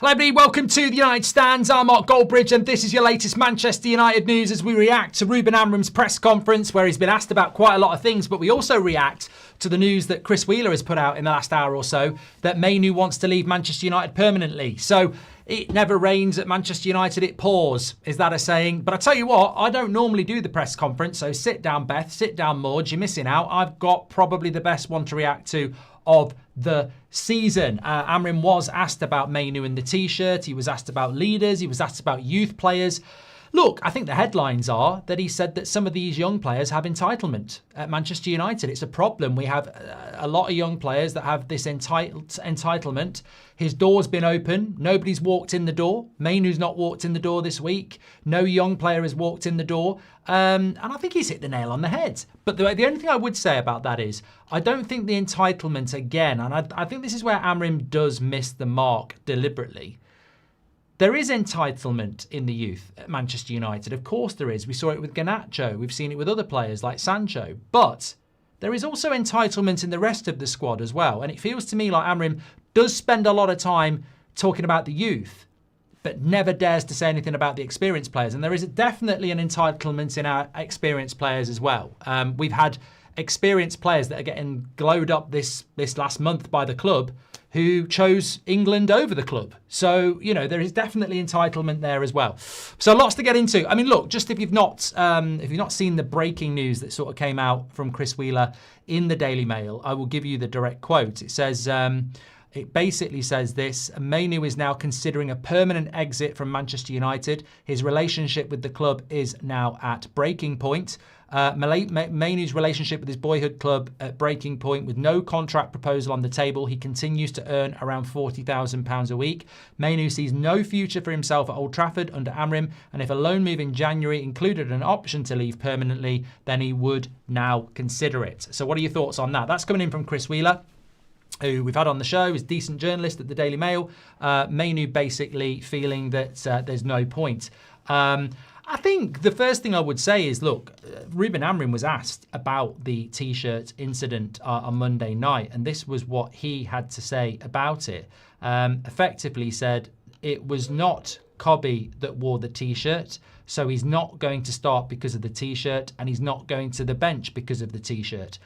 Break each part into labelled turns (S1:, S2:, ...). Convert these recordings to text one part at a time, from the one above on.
S1: Hello everybody, welcome to the United Stands. I'm Mark Goldbridge and this is your latest Manchester United news as we react to Ruben Amorim's press conference where he's been asked about quite a lot of things, but we also react to the news that Chris Wheeler has put out in the last hour or so that Mainoo wants to leave Manchester United permanently. So it never rains at Manchester United, it pours. Is that a saying? But I tell you what, I don't normally do the press conference, so sit down Beth, sit down Maud, you're missing out. I've got probably the best one to react to of the season. Amorim was asked about Mainoo and the T-shirt. He was asked about leaders. He was asked about youth players. Look, I think the headlines are that he said that some of these young players have entitlement at Manchester United. It's a problem. We have a lot of young players that have this entitlement. His door's been open. Nobody's walked in the door. Mainoo's not walked in the door this week. No young player has walked in the door. And I think he's hit the nail on the head. But the only thing I would say about that is I don't think the entitlement, again, and I think this is where Amorim does miss the mark deliberately. There is entitlement in the youth at Manchester United. Of course there is. We saw it with Garnacho. We've seen it with other players like Sancho. But there is also entitlement in the rest of the squad as well. And it feels to me like Amorim does spend a lot of time talking about the youth, but never dares to say anything about the experienced players. And there is definitely an entitlement in our experienced players as well. We've had experienced players that are getting glowed up this last month by the club who chose England over the club. So, you know, there is definitely entitlement there as well. So lots to get into. I mean, look, just if you've not seen the breaking news that sort of came out from Chris Wheeler in the Daily Mail, I will give you the direct quote. It says, it basically says this: Mainoo is now considering a permanent exit from Manchester United. His relationship with the club is now at breaking point. Mainoo's relationship with his boyhood club at breaking point with no contract proposal on the table. He continues to earn around £40,000 a week. Mainoo sees no future for himself at Old Trafford under Amorim, and if a loan move in January included an option to leave permanently, then he would now consider it. So what are your thoughts on that? That's coming in from Chris Wheeler, who we've had on the show, is a decent journalist at the Daily Mail. Mainoo basically feeling that there's no point. I think the first thing I would say is, look, Ruben Amorim was asked about the T-shirt incident on Monday night, and this was what he had to say about it. Effectively said it was not Kobbie that wore the T-shirt, so he's not going to start because of the T-shirt, and he's not going to the bench because of the T-shirt.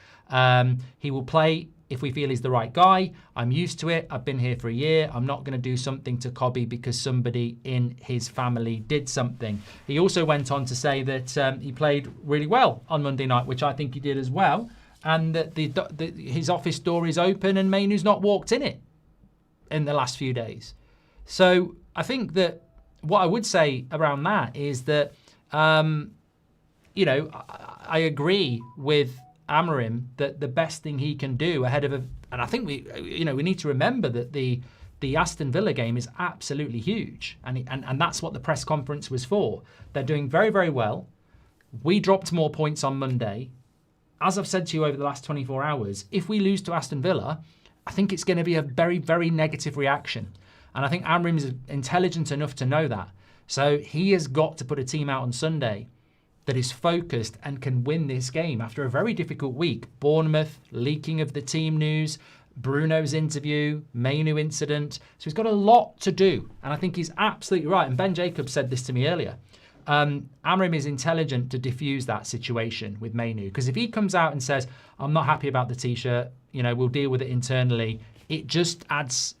S1: He will play if we feel he's the right guy. I'm used to it. I've been here for a year. I'm not going to do something to Kobbie because somebody in his family did something. He also went on to say that he played really well on Monday night, which I think he did as well, and that his office door is open and Mainoo's not walked in it in the last few days. So I think that what I would say around that is that, you know, I agree with Amorim that the best thing he can do ahead of and I think we need to remember that the Aston Villa game is absolutely huge, and that's what the press conference was for. They're doing very, very well. We dropped more points on Monday. As I've said to you over the last 24 hours, if we lose to Aston Villa, I think it's going to be a very, very negative reaction. And I think Amorim is intelligent enough to know that. So he has got to put a team out on Sunday that is focused and can win this game after a very difficult week. Bournemouth, leaking of the team news, Bruno's interview, Mainoo incident. So he's got a lot to do. And I think he's absolutely right. And Ben Jacobs said this to me earlier. Amorim is intelligent to diffuse that situation with Mainoo. Because if he comes out and says, I'm not happy about the T-shirt, you know, we'll deal with it internally, it just adds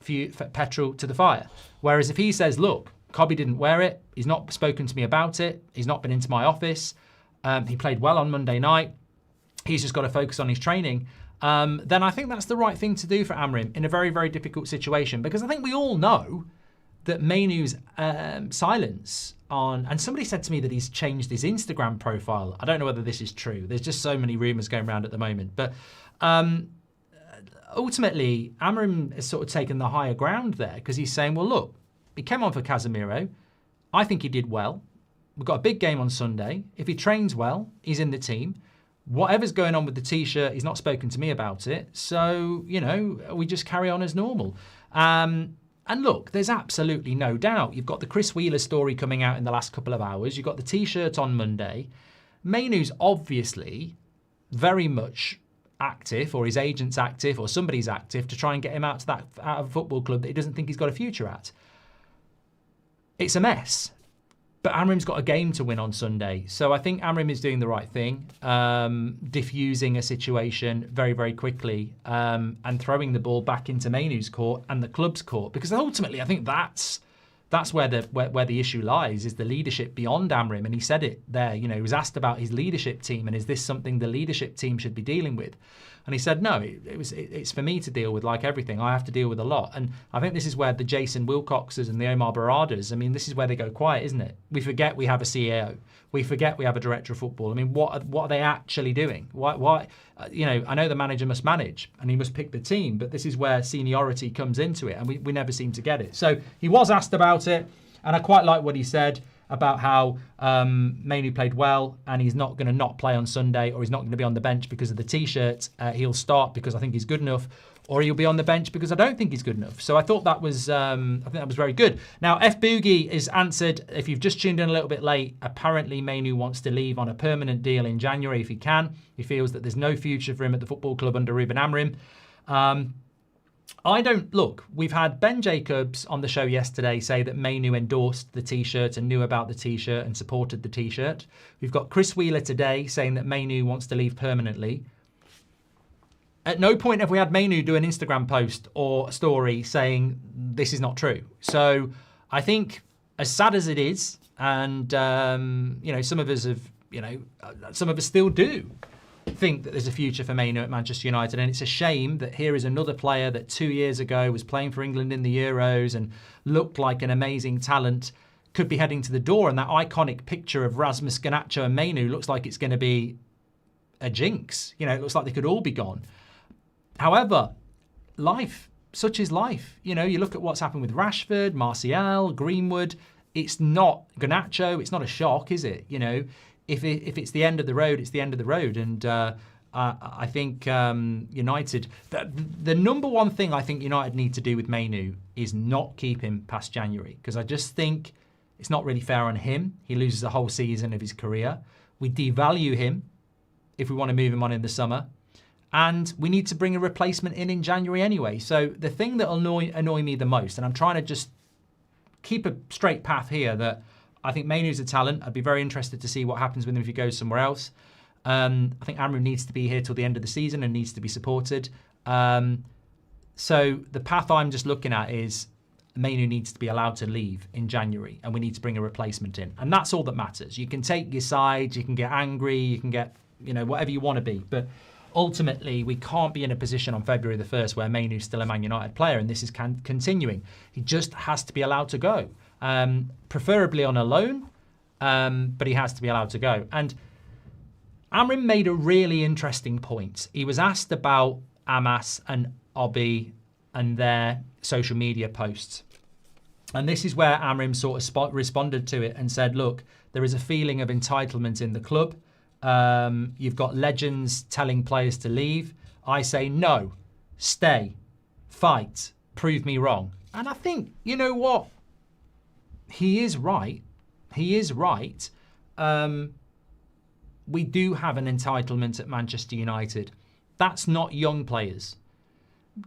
S1: petrol to the fire. Whereas if he says, look, Kobbie didn't wear it, he's not spoken to me about it, he's not been into my office, he played well on Monday night, he's just got to focus on his training, then I think that's the right thing to do for Amorim in a very, very difficult situation. Because I think we all know that Mainoo's silence on, and somebody said to me that he's changed his Instagram profile. I don't know whether this is true. There's just so many rumours going around at the moment. But ultimately, Amorim has sort of taken the higher ground there because he's saying, well, look, he came on for Casemiro. I think he did well. We've got a big game on Sunday. If he trains well, he's in the team. Whatever's going on with the T-shirt, he's not spoken to me about it. So, you know, we just carry on as normal. And look, there's absolutely no doubt. You've got the Chris Wheeler story coming out in the last couple of hours. You've got the T-shirt on Monday. Mainoo's obviously very much active, or his agent's active, or somebody's active to try and get him out of a football club that he doesn't think he's got a future at. it's a mess. But Amorim's got a game to win on Sunday. So I think Amorim is doing the right thing, diffusing a situation very, very quickly and throwing the ball back into Mainoo's court and the club's court. Because ultimately, I think that's where the issue lies, is the leadership beyond Amorim. And he said it there, he was asked about his leadership team and is this something the leadership team should be dealing with? And he said, no, it's for me to deal with, like everything. I have to deal with a lot. And I think this is where the Jason Wilcoxes and the Omar Baradas, this is where they go quiet, isn't it? We forget we have a CEO. We forget we have a director of football. What are they actually doing? Why? I know the manager must manage and he must pick the team, but this is where seniority comes into it, and we never seem to get it. So he was asked about it, and I quite like what he said about how Mainoo played well and he's not going to not play on Sunday, or he's not going to be on the bench because of the T-shirt. He'll start because I think he's good enough, or he'll be on the bench because I don't think he's good enough. So I thought that was very good. Now, F. Boogie is answered, if you've just tuned in a little bit late, apparently Mainoo wants to leave on a permanent deal in January if he can. He feels that there's no future for him at the football club under Ruben Amorim. We've had Ben Jacobs on the show yesterday say that Mainoo endorsed the T-shirt and knew about the T-shirt and supported the T-shirt. We've got Chris Wheeler today saying that Mainoo wants to leave permanently. At no point have we had Mainoo do an Instagram post or story saying this is not true. So I think, as sad as it is, and some of us still do think that there's a future for Mainoo at Manchester United, and it's a shame that here is another player that 2 years ago was playing for England in the Euros and looked like an amazing talent, could be heading to the door, and that iconic picture of Rasmus Garnacho and Mainoo looks like it's going to be a jinx. It looks like they could all be gone. However, such is life. You look at what's happened with Rashford, Martial, Greenwood. It's not Garnacho. It's not a shock, is it? If it's the end of the road, it's the end of the road. And I think United, the number one thing I think United need to do with Mainoo is not keep him past January, because I just think it's not really fair on him. He loses a whole season of his career. We devalue him if we want to move him on in the summer. And we need to bring a replacement in January anyway. So the thing that will annoy me the most, and I'm trying to just keep a straight path here, that I think Mainoo's a talent. I'd be very interested to see what happens with him if he goes somewhere else. I think Amorim needs to be here till the end of the season and needs to be supported. So the path I'm just looking at is Mainoo needs to be allowed to leave in January, and we need to bring a replacement in. And that's all that matters. You can take your sides, you can get angry, you can get, whatever you want to be. But ultimately, we can't be in a position on February the 1st where Mainoo's still a Man United player, and this is continuing. He just has to be allowed to go. Preferably on a loan, but he has to be allowed to go. And Amorim made a really interesting point. He was asked about Amas and Obi and their social media posts. And this is where Amorim sort of responded to it and said, look, there is a feeling of entitlement in the club. You've got legends telling players to leave. I say no, stay, fight, prove me wrong. And I think, you know what? He is right. He is right. We do have an entitlement at Manchester United. That's not young players.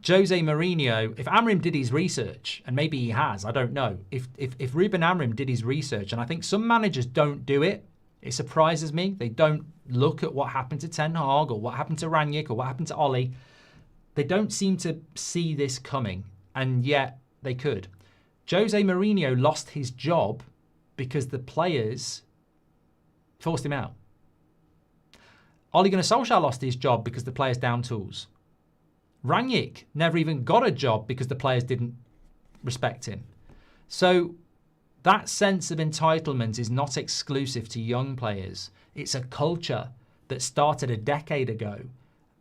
S1: Jose Mourinho, if Amorim did his research, and maybe he has, I don't know. If Ruben Amorim did his research, and I think some managers don't do it, it surprises me. They don't look at what happened to Ten Hag or what happened to Rangnick or what happened to Ollie. They don't seem to see this coming, and yet they could. Jose Mourinho lost his job because the players forced him out. Ole Gunnar Solskjaer lost his job because the players downed tools. Rangnick never even got a job because the players didn't respect him. So that sense of entitlement is not exclusive to young players. It's a culture that started a decade ago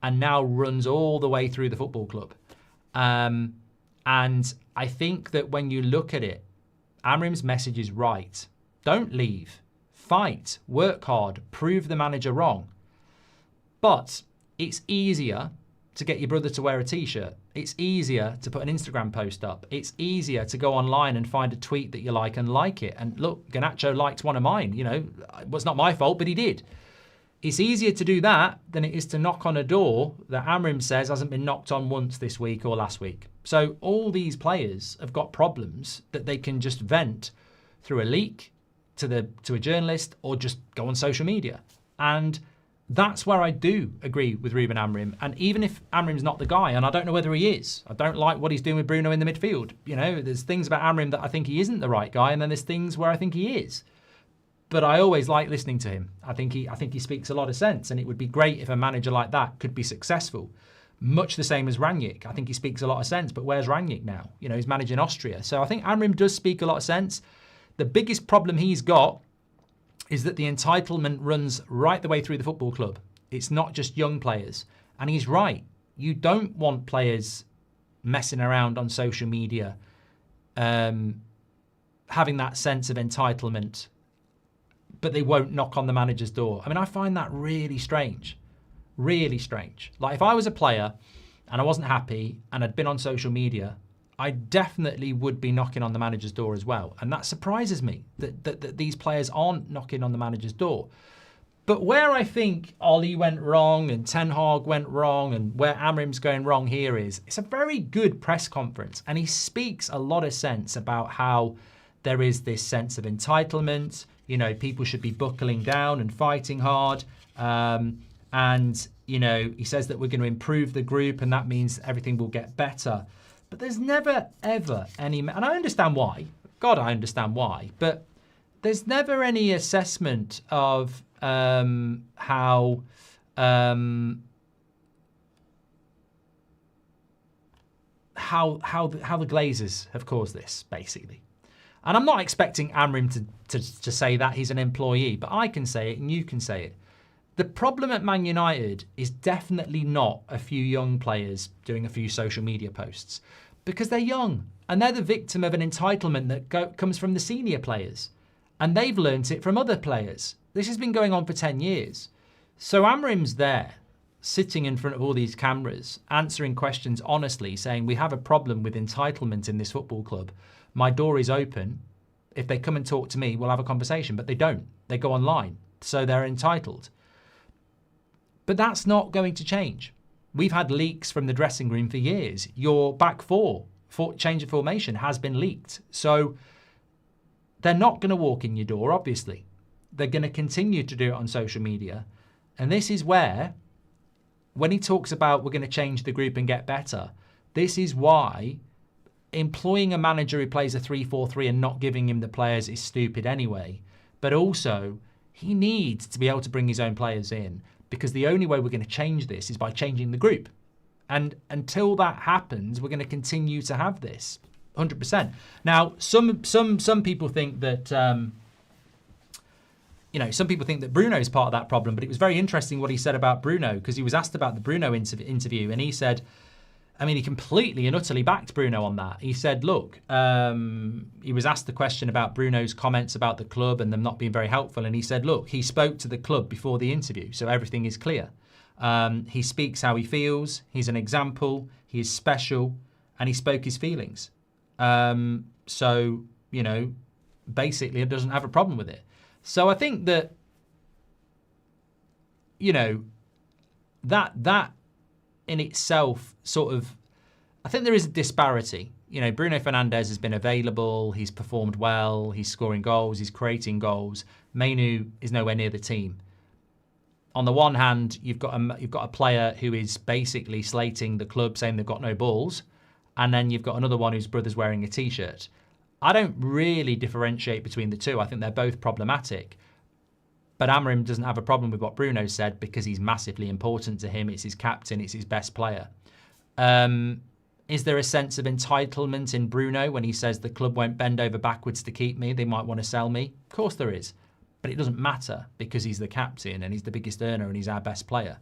S1: and now runs all the way through the football club. And I think that when you look at it, Amorim's message is right. Don't leave. Fight. Work hard. Prove the manager wrong. But it's easier to get your brother to wear a T-shirt. It's easier to put an Instagram post up. It's easier to go online and find a tweet that you like and like it. And look, Garnacho liked one of mine. It was not my fault, but he did. It's easier to do that than it is to knock on a door that Amorim says hasn't been knocked on once this week or last week. So all these players have got problems that they can just vent through a leak to a journalist, or just go on social media. And that's where I do agree with Ruben Amorim. And even if Amorim's not the guy, and I don't know whether he is, I don't like what he's doing with Bruno in the midfield. You know, there's things about Amorim that I think he isn't the right guy, and then there's things where I think he is. But I always like listening to him. I think he speaks a lot of sense, and it would be great if a manager like that could be successful. Much the same as Rangnick. I think he speaks a lot of sense, but where's Rangnick now? You know, he's managing Austria. So I think Amorim does speak a lot of sense. The biggest problem he's got is that the entitlement runs right the way through the football club. It's not just young players. And he's right. You don't want players messing around on social media, having that sense of entitlement, but they won't knock on the manager's door. I mean, I find that really strange. Really strange. Like, if I was a player and I wasn't happy and I'd been on social media, I definitely would be knocking on the manager's door as well. And that surprises me that these players aren't knocking on the manager's door. But where I think Ollie went wrong and Ten Hag went wrong and where Amorim's going wrong here is, it's a very good press conference, and he speaks a lot of sense about how there is this sense of entitlement. You know, people should be buckling down and fighting hard. And, you know, he says that we're going to improve the group and that means everything will get better. But there's never, ever any... And I understand why. God, I understand why. But there's never any assessment of how the Glazers have caused this, basically. And I'm not expecting Amorim to say that he's an employee, but I can say it and you can say it. The problem at Man United is definitely not a few young players doing a few social media posts, because they're young and they're the victim of an entitlement that comes from the senior players, and they've learnt it from other players. This has been going on for 10 years. So Amorim's there, sitting in front of all these cameras, answering questions honestly, saying, we have a problem with entitlement in this football club. My door is open. If they come and talk to me, we'll have a conversation. But they don't. They go online. So they're entitled. But that's not going to change. We've had leaks from the dressing room for years. Your back four change of formation has been leaked. So they're not going to walk in your door, obviously. They're going to continue to do it on social media. And this is where, when he talks about we're going to change the group and get better, this is why employing a manager who plays a 3-4-3 and not giving him the players is stupid anyway. But also, he needs to be able to bring his own players in, because the only way we're going to change this is by changing the group. And until that happens, we're going to continue to have this, 100%. Now, some people think that, some people think that Bruno is part of that problem, but it was very interesting what he said about Bruno, because he was asked about the Bruno interview, and he said, he completely and utterly backed Bruno on that. He said, look, he was asked the question about Bruno's comments about the club and them not being very helpful. And he said, look, he spoke to the club before the interview, so everything is clear. He speaks how he feels. He's an example. He is special. And he spoke his feelings. So, basically it doesn't have a problem with it. So I think that, that in itself I think there is a disparity. Bruno Fernandes has been available, he's performed well, he's scoring goals, he's creating goals. Mainoo is nowhere near the team. On the one hand, you've got a player who is basically slating the club, saying they've got no balls, and then you've got another one whose brother's wearing a t-shirt. I don't really differentiate between the two. I think they're both problematic. But Amorim doesn't have a problem with what Bruno said, because he's massively important to him. It's his captain. It's his best player. Is there a sense of entitlement in Bruno when he says the club won't bend over backwards to keep me? They might want to sell me. Of course there is. But it doesn't matter, because he's the captain and he's the biggest earner and he's our best player.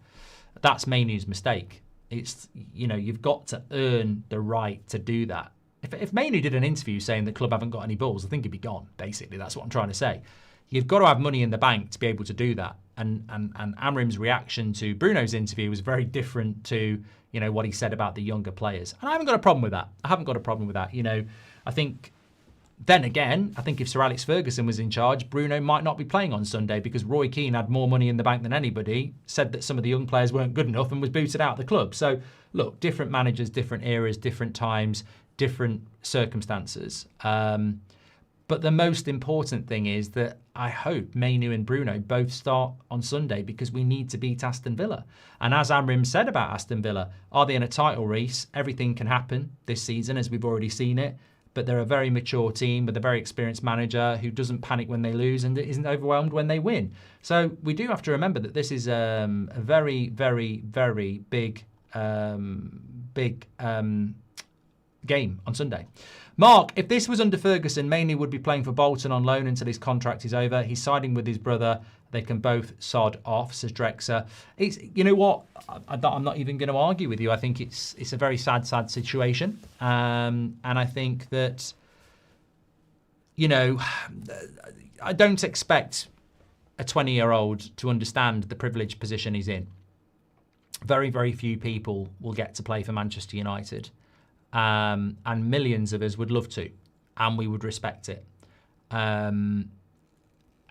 S1: That's Mainoo's mistake. It's, you've got to earn the right to do that. If Mainoo did an interview saying the club haven't got any balls, I think he'd be gone, basically. That's what I'm trying to say. You've got to have money in the bank to be able to do that. And Amorim's reaction to Bruno's interview was very different to, what he said about the younger players. And I haven't got a problem with that. I think, then again, I think if Sir Alex Ferguson was in charge, Bruno might not be playing on Sunday, because Roy Keane had more money in the bank than anybody, said that some of the young players weren't good enough and was booted out of the club. So, look, different managers, different eras, different times, different circumstances. But the most important thing is that I hope Mainoo and Bruno both start on Sunday, because we need to beat Aston Villa. And as Amorim said about Aston Villa, are they in a title race? Everything can happen this season, as we've already seen it. But they're a very mature team with a very experienced manager who doesn't panic when they lose and isn't overwhelmed when they win. So we do have to remember that this is a very, very, very big game on Sunday. Mark, if this was under Ferguson, Mainoo would be playing for Bolton on loan until his contract is over. He's siding with his brother. They can both sod off, says Drexer. You know what? I'm not even going to argue with you. I think it's a very sad situation. And I think that, you know, I don't expect a 20-year-old to understand the privileged position he's in. Very, very few people will get to play for Manchester United. And millions of us would love to, and we would respect it.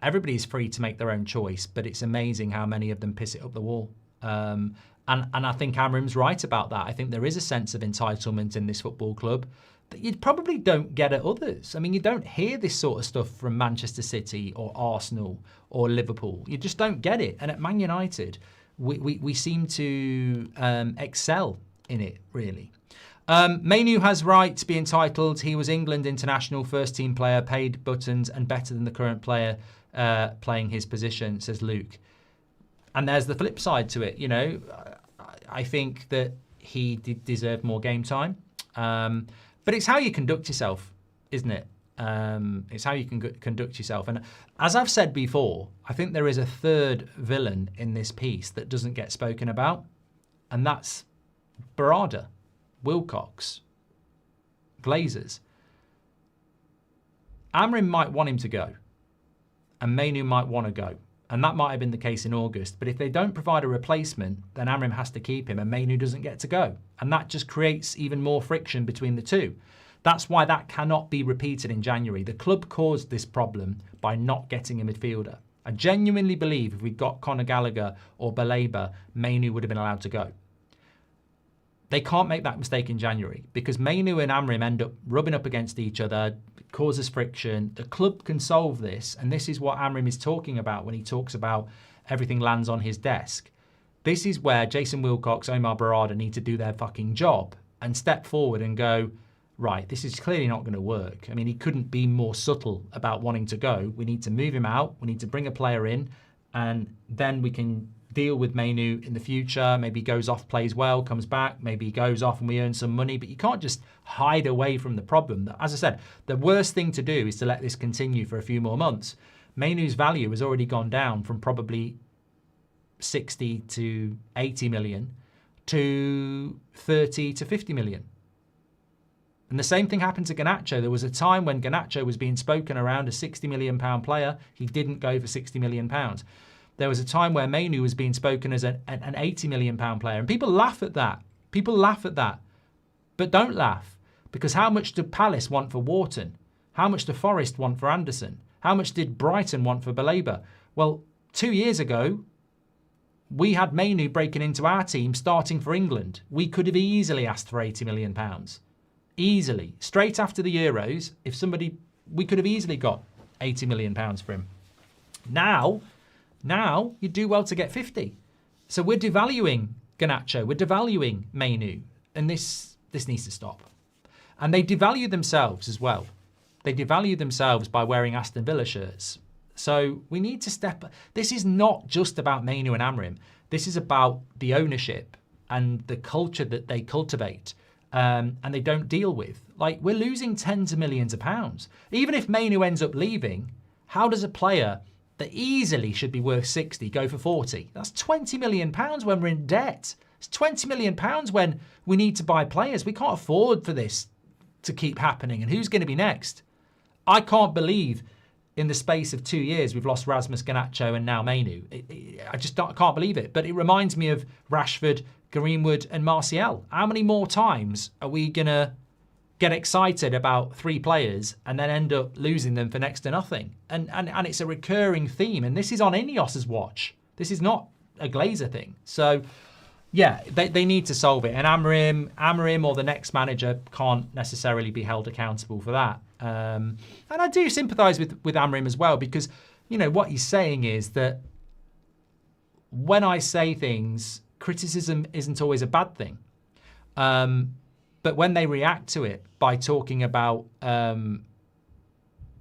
S1: Everybody's free to make their own choice, but it's amazing how many of them piss it up the wall. And I think Amorim's right about that. I think there is a sense of entitlement in this football club that you probably don't get at others. I mean, you don't hear this sort of stuff from Manchester City or Arsenal or Liverpool. You just don't get it. And at Man United, we seem to excel in it, really. Mainoo has right to be entitled. He was England international, first team player, paid buttons and better than the current player playing his position, says Luke. And there's the flip side to it. You know, I think that he did deserve more game time. But it's how you conduct yourself, isn't it? It's how you can conduct yourself. And as I've said before, I think there is a third villain in this piece that doesn't get spoken about. And that's Barada, Wilcox, Glazers. Amorim might want him to go, and Mainoo might want to go, and that might have been the case in August. But if they don't provide a replacement, then Amorim has to keep him, and Mainoo doesn't get to go, and that just creates even more friction between the two. That's why that cannot be repeated in January. The club caused this problem by not getting a midfielder. I genuinely believe if we'd got Conor Gallagher or Baleba, Mainoo would have been allowed to go. They can't make that mistake in January, because Mainoo and Amorim end up rubbing up against each other, causes friction. The club can solve this, and this is what Amorim is talking about when he talks about everything lands on his desk. This is where Jason Wilcox, Omar Barada need to do their fucking job and step forward and go, right, this is clearly not going to work. I mean, he couldn't be more subtle about wanting to go. We need to move him out. We need to bring a player in, and then we can deal with Mainoo in the future. Maybe he goes off, plays well, comes back. Maybe he goes off and we earn some money. But you can't just hide away from the problem. As I said, the worst thing to do is to let this continue for a few more months. Mainoo's value has already gone down from probably 60 to 80 million to 30 to 50 million. And the same thing happened to Garnacho. There was a time when Garnacho was being spoken around a £60 million player. He didn't go for £60 million. There was a time where Mainoo was being spoken as an £80 million player. And people laugh at that. People laugh at that. But don't laugh. Because how much did Palace want for Wharton? How much did Forest want for Anderson? How much did Brighton want for Baleba? Well, 2 years ago, we had Mainoo breaking into our team starting for England. We could have easily asked for £80 million. Easily. Straight after the Euros, we could have easily got £80 million for him. Now, you do well to get 50. So we're devaluing Garnacho, we're devaluing Mainoo, and this needs to stop. And they devalue themselves as well. They devalue themselves by wearing Aston Villa shirts. So we need to step. This is not just about Mainoo and Amorim. This is about the ownership and the culture that they cultivate and they don't deal with. Like, we're losing tens of millions of pounds. Even if Mainoo ends up leaving, how does a player that easily should be worth 60 go for 40? That's £20 million when we're in debt. It's £20 million when we need to buy players. We can't afford for this to keep happening. And who's going to be next? I can't believe in the space of 2 years we've lost Rasmus Garnacho and now Mainoo. I can't believe it. But it reminds me of Rashford, Greenwood and Martial. How many more times are we going to get excited about 3 players and then end up losing them for next to nothing? And it's a recurring theme. And this is on Ineos's watch. This is not a Glazer thing. So Yeah, they need to solve it. And Amorim or the next manager can't necessarily be held accountable for that. And I do sympathise with Amorim as well, because, you know, what he's saying is that when I say things, criticism isn't always a bad thing. But when they react to it by talking about,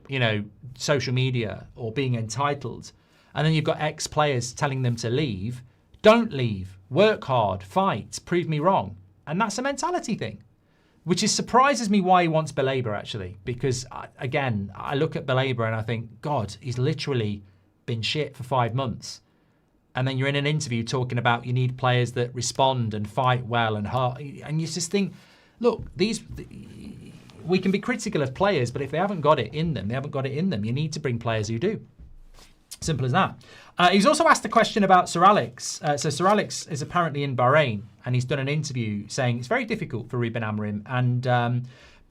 S1: you know, social media or being entitled, and then you've got ex-players telling them to leave, don't leave, work hard, fight, prove me wrong. And that's a mentality thing, which surprises me why he wants Baleba, actually, because, again, I look at Baleba and I think, God, he's literally been shit for 5 months. And then you're in an interview talking about you need players that respond and fight well and hard. And you just think, look, we can be critical of players, but if they haven't got it in them, they haven't got it in them. You need to bring players who do. Simple as that. He's also asked a question about Sir Alex. So Sir Alex is apparently in Bahrain, and he's done an interview saying it's very difficult for Ruben Amorim, and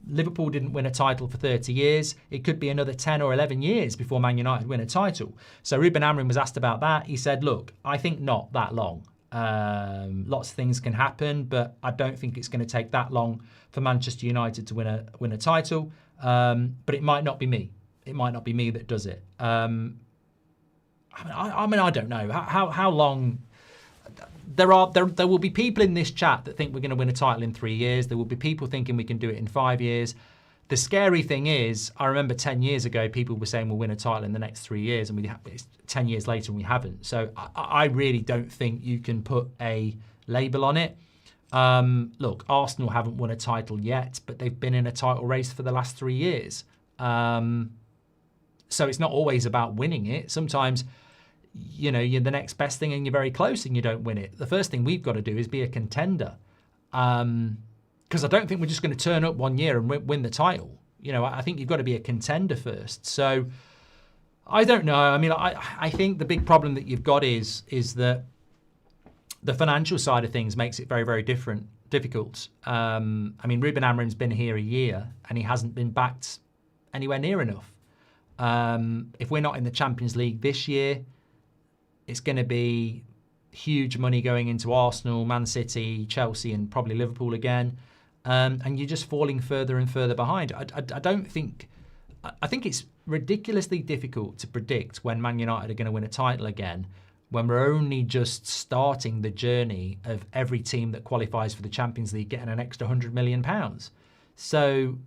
S1: Liverpool didn't win a title for 30 years. It could be another 10 or 11 years before Man United win a title. So Ruben Amorim was asked about that. He said, look, I think not that long. Lots of things can happen, but I don't think it's going to take that long for Manchester United to win a title. But it might not be me. It might not be me that does it. I mean, I don't know how long. There will be people in this chat that think we're going to win a title in 3 years. There will be people thinking we can do it in 5 years. The scary thing is, I remember 10 years ago, people were saying we'll win a title in the next 3 years, and it's 10 years later and we haven't. So I really don't think you can put a label on it. Look, Arsenal haven't won a title yet, but they've been in a title race for the last 3 years. So it's not always about winning it. Sometimes, you know, you're the next best thing and you're very close and you don't win it. The first thing we've got to do is be a contender. Because I don't think we're just going to turn up one year and win the title. You know, I think you've got to be a contender first. So I don't know. I mean, I think the big problem that you've got is that the financial side of things makes it very, very difficult. I mean, Ruben Amorim's been here a year and he hasn't been backed anywhere near enough. If we're not in the Champions League this year, it's going to be huge money going into Arsenal, Man City, Chelsea, and probably Liverpool again. And you're just falling further and further behind. I think it's ridiculously difficult to predict when Man United are going to win a title again, when we're only just starting the journey of every team that qualifies for the Champions League getting an extra £100 million. So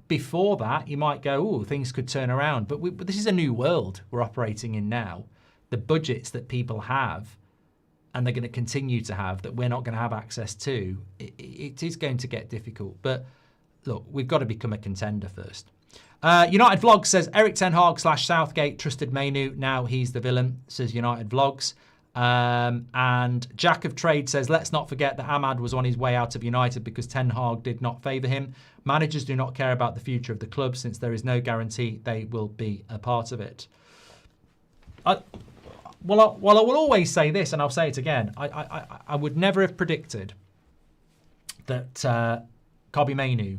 S1: before that, you might go, oh, things could turn around. But this is a new world we're operating in now. The budgets that people have, and they're going to continue to have, that we're not going to have access to, it is going to get difficult. But look, we've got to become a contender first. United Vlogs says, Eric Ten Hag / Southgate trusted Mainoo. Now he's the villain, says United Vlogs. And Jack of Trade says, let's not forget that Ahmad was on his way out of United because Ten Hag did not favour him. Managers do not care about the future of the club since there is no guarantee they will be a part of it. I will always say this, and I'll say it again. I would never have predicted that Kobbie Mainoo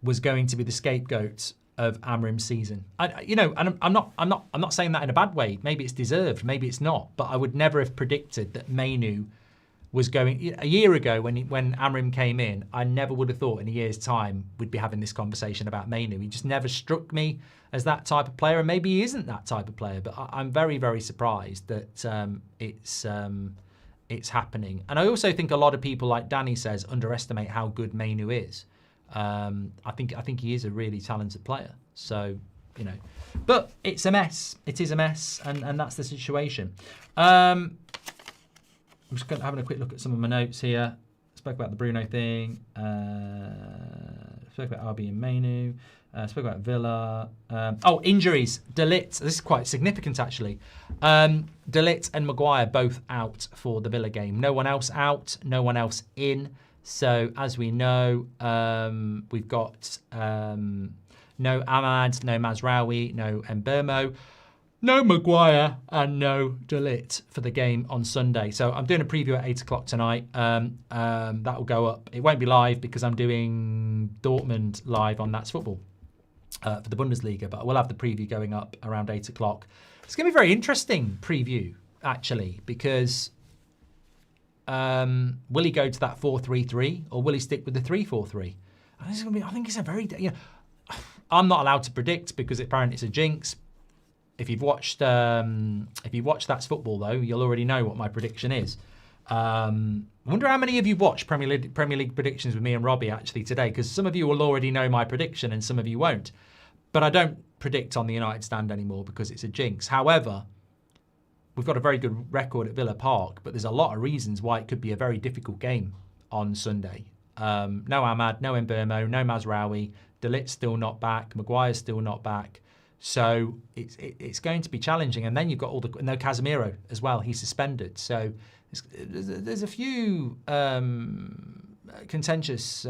S1: was going to be the scapegoat of Amorim's season. And I'm not saying that in a bad way. Maybe it's deserved, maybe it's not. But I would never have predicted that Mainoo was going. A year ago, when Amorim came in, I never would have thought in a year's time we'd be having this conversation about Mainoo. He just never struck me as that type of player, and maybe he isn't that type of player. But I'm very, very surprised that it's happening. And I also think a lot of people, like Danny says, underestimate how good Mainoo is. I think he is a really talented player. So, but it's a mess. It is a mess, and that's the situation. I'm just having a quick look at some of my notes here. Spoke about the Bruno thing. Spoke about RB and Mainoo. Spoke about Villa. Injuries. De Ligt. This is quite significant, actually. De Ligt and Maguire both out for the Villa game. No one else out. No one else in. So, as we know, we've got no Ahmad, no Mazraoui, no Mbeumo, no Maguire, and no De Ligt for the game on Sunday. So, I'm doing a preview at 8 o'clock tonight. That will go up. It won't be live because I'm doing Dortmund live on That's Football for the Bundesliga, but I will have the preview going up around 8 o'clock. It's going to be a very interesting preview, actually, because Will he go to that 4-3-3 or will he stick with the 3-4-3? I think it's a very, I'm not allowed to predict because apparently it's a jinx. If you've watched That's Football though, you'll already know what my prediction is. I wonder how many of you watched Premier League predictions with me and Robbie actually today, because some of you will already know my prediction and some of you won't. But I don't predict on the United stand anymore because it's a jinx. However, we've got a very good record at Villa Park, but there's a lot of reasons why it could be a very difficult game on Sunday. No Ahmad, no Mbeumo, no Mazraoui, De Ligt's still not back, Maguire's still not back. So it's going to be challenging. And then you've got no Casemiro as well, he's suspended. So there's a few contentious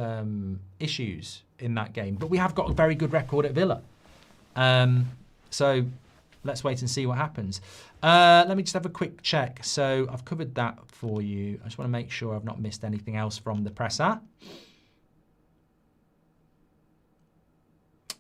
S1: issues in that game. But we have got a very good record at Villa. So let's wait and see what happens. Let me just have a quick check. So I've covered that for you. I just want to make sure I've not missed anything else from the presser.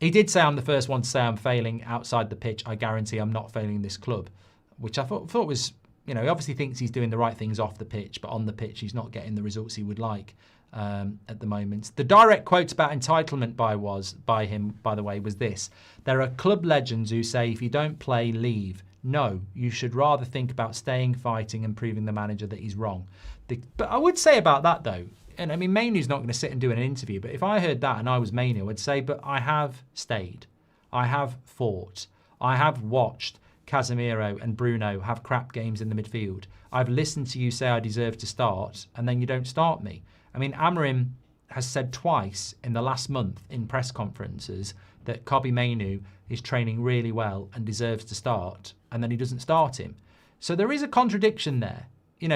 S1: He did say, I'm the first one to say I'm failing outside the pitch. I guarantee I'm not failing this club, which I thought was, he obviously thinks he's doing the right things off the pitch, but on the pitch he's not getting the results he would like at the moment. The direct quote about entitlement by him, by the way, was this: there are club legends who say if you don't play, leave. No, you should rather think about staying, fighting and proving the manager that he's wrong. But I would say about that though, and I mean, Mainoo's not going to sit and do an interview, but if I heard that and I was Mainoo, I'd say, but I have stayed. I have fought. I have watched Casemiro and Bruno have crap games in the midfield. I've listened to you say I deserve to start, and then you don't start me. I mean, Amorim has said twice in the last month in press conferences that Kobbie Mainoo is training really well and deserves to start, and then he doesn't start him. So there is a contradiction there.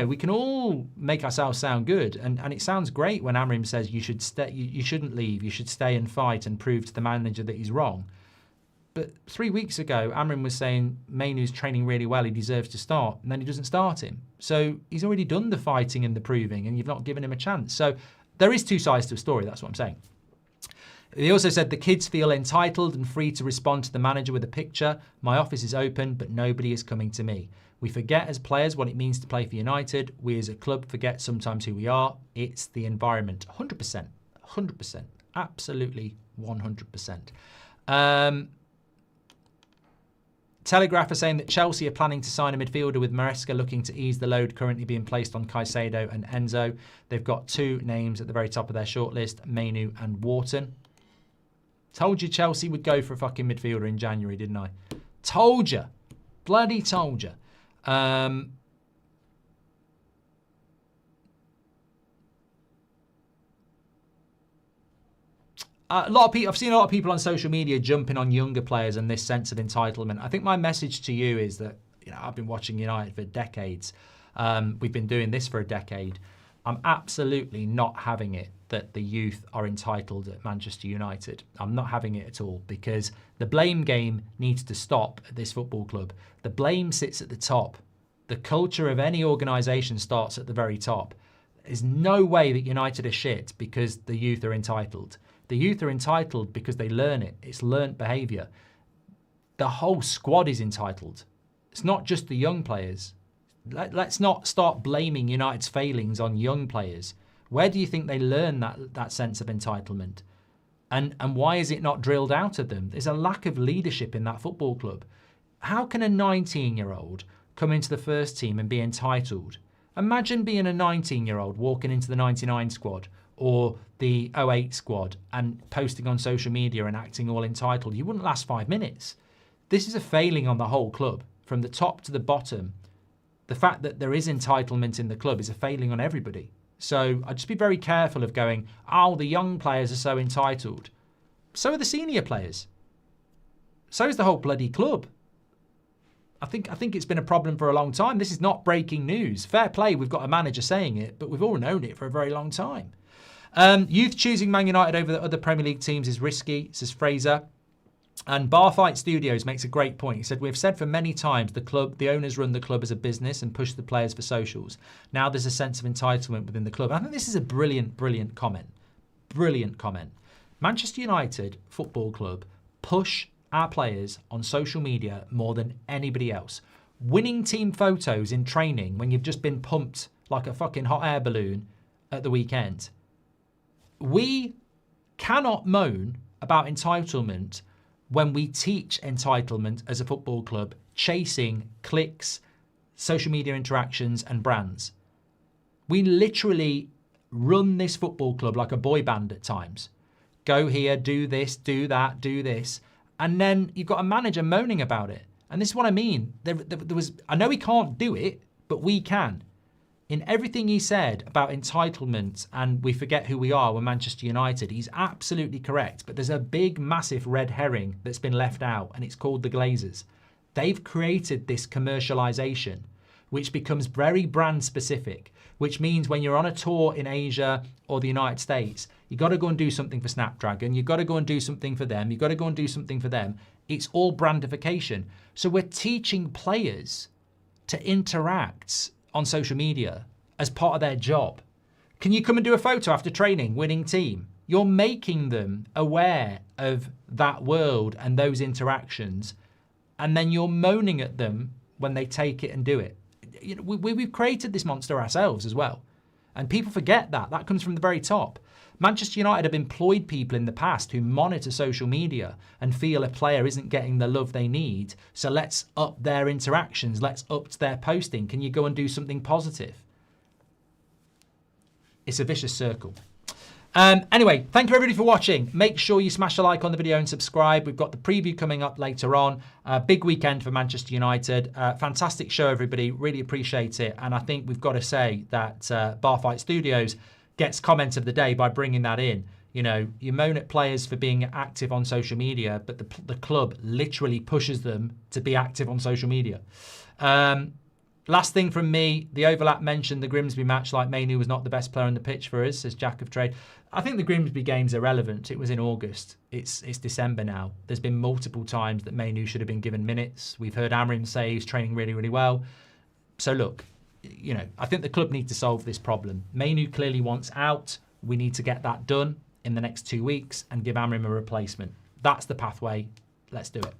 S1: We can all make ourselves sound good, and it sounds great when Amorim says you should stay, you shouldn't leave, you should stay and fight and prove to the manager that he's wrong. But 3 weeks ago, Amorim was saying Mainoo's training really well, he deserves to start, and then he doesn't start him. So he's already done the fighting and the proving, and you've not given him a chance. So there is two sides to a story, that's what I'm saying. He also said the kids feel entitled and free to respond to the manager with a picture. My office is open, but nobody is coming to me. We forget as players what it means to play for United. We as a club forget sometimes who we are. It's the environment. 100%. 100%. Absolutely 100%. Telegraph are saying that Chelsea are planning to sign a midfielder with Maresca looking to ease the load currently being placed on Caicedo and Enzo. They've got two names at the very top of their shortlist, Mainoo and Wharton. Told you Chelsea would go for a fucking midfielder in January, didn't I? Told you. Bloody told you. A lot of people, I've seen a lot of people on social media jumping on younger players and this sense of entitlement. I think my message to you is that I've been watching United for decades. We've been doing this for a decade. I'm absolutely not having it that the youth are entitled at Manchester United. I'm not having it at all, because the blame game needs to stop at this football club. The blame sits at the top. The culture of any organisation starts at the very top. There's no way that United are shit because the youth are entitled. The youth are entitled because they learn it. It's learnt behaviour. The whole squad is entitled. It's not just the young players. Let's not start blaming United's failings on young players. Where do you think they learn that sense of entitlement? And why is it not drilled out of them? There's a lack of leadership in that football club. How can a 19-year-old come into the first team and be entitled? Imagine being a 19-year-old walking into the 99 squad or the 08 squad and posting on social media and acting all entitled. You wouldn't last 5 minutes. This is a failing on the whole club, from the top to the bottom. The fact that there is entitlement in the club is a failing on everybody. So I'd just be very careful of going, oh, the young players are so entitled. So are the senior players. So is the whole bloody club. I think it's been a problem for a long time. This is not breaking news. Fair play, we've got a manager saying it, but we've all known it for a very long time. Youth choosing Man United over the other Premier League teams is risky, says Fraser. And Barfight Studios makes a great point. He said, we've said for many times the owners run the club as a business and push the players for socials. Now there's a sense of entitlement within the club. I think this is a brilliant, brilliant comment. Brilliant comment. Manchester United Football Club push our players on social media more than anybody else. Winning team photos in training when you've just been pumped like a fucking hot air balloon at the weekend. We cannot moan about entitlement when we teach entitlement as a football club, chasing clicks, social media interactions and brands. We literally run this football club like a boy band at times. Go here, do this, do that, do this. And then you've got a manager moaning about it. And this is what I mean. There was, I know he can't do it, but we can. In everything he said about entitlement and we forget who we are, we're Manchester United, he's absolutely correct. But there's a big, massive red herring that's been left out, and it's called the Glazers. They've created this commercialization, which becomes very brand specific, which means when you're on a tour in Asia or the United States, you got to go and do something for Snapdragon, you've got to go and do something for them, you've got to go and do something for them. It's all brandification. So we're teaching players to interact on social media as part of their job. Can you come and do a photo after training, winning team? You're making them aware of that world and those interactions, and then you're moaning at them when they take it and do it. You know, we've created this monster ourselves as well. And people forget that. That comes from the very top. Manchester United have employed people in the past who monitor social media and feel a player isn't getting the love they need. So let's up their interactions. Let's up their posting. Can you go and do something positive? It's a vicious circle. Anyway, thank you everybody for watching. Make sure you smash a like on the video and subscribe. We've got the preview coming up later on. Big weekend for Manchester United. Fantastic show, everybody. Really appreciate it. And I think we've got to say that Barfight Studios gets comment of the day by bringing that in. You know, you moan at players for being active on social media, but the club literally pushes them to be active on social media. Last thing from me, the overlap mentioned the Grimsby match, like Mainoo was not the best player on the pitch for us, says Jack of Trade. I think the Grimsby game's irrelevant. It was in August. It's December now. There's been multiple times that Mainoo should have been given minutes. We've heard Amorim say he's training really, really well. So look, you know, I think the club needs to solve this problem. Mainoo clearly wants out. We need to get that done in the next 2 weeks and give Amorim a replacement. That's the pathway. Let's do it.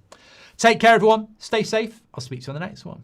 S1: Take care, everyone. Stay safe. I'll speak to you on the next one.